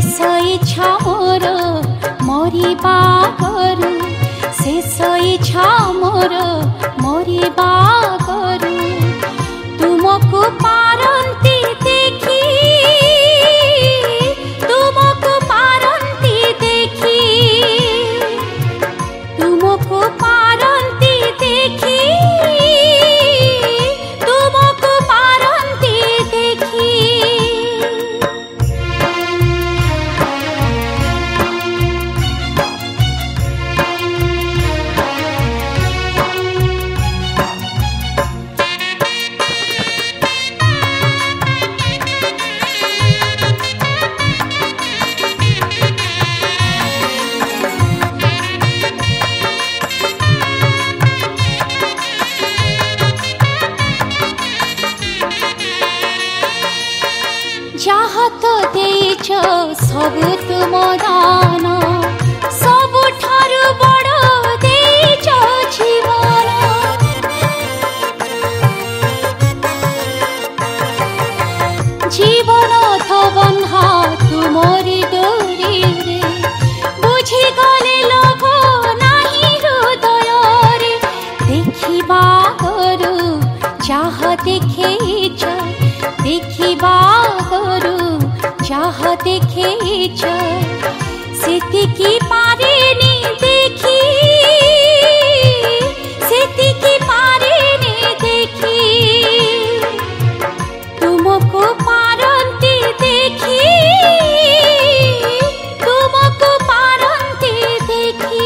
शेष इच्छा मोर मरिबा करू शेष इच्छा मोर मरिबा करू तुमको पारंती देखी तुमको पारंती देखी तुमको पारंती देखी तुमको पारंती देखी जहाँ तो देइछ सबु तुम दान सबु ठारु बड़ देइछ जीवन जीवन तो बंधा तुमरी डोरी रे बुझी गले लोभ नाही हृदय रे देखिबा करू चाह देखिछ देखिबा करू चाह देखिछ सेतिकी पारेनी देखी सेतिकी पारेनी देखी तुमको पारंती देखी तुमको पारंती देखी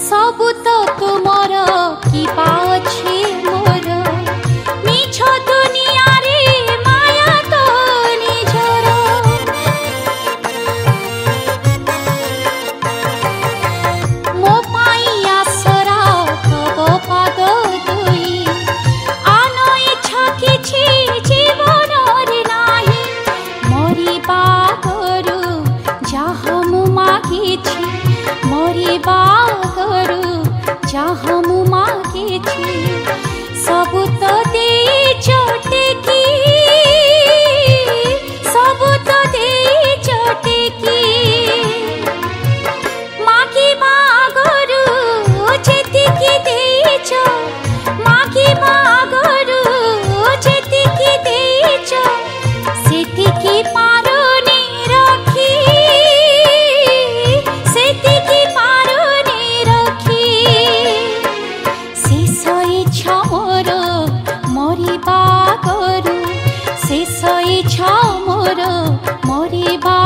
सबु तो तुमर की पाछे मोर मिछ दुनिया रे माया तो निजर मो पाई आसरा तब पाद दुई आन इच्छा किछि जीवन रे नाही मरिबा करू जाह मु मागिछि मरिबा करू जहाँ मु मागिछि सबु तो देइछ टेकी सबु तो देइछ टेकी मागिबा करू जेतिकी देइछ मागिबा करू जेतिकी देइछ सेतिकी पारुनी रखी सेतिकी पारुनी रखी शेष इच्छा मोर मरिबा करू शेष इच्छा मोर मरिबा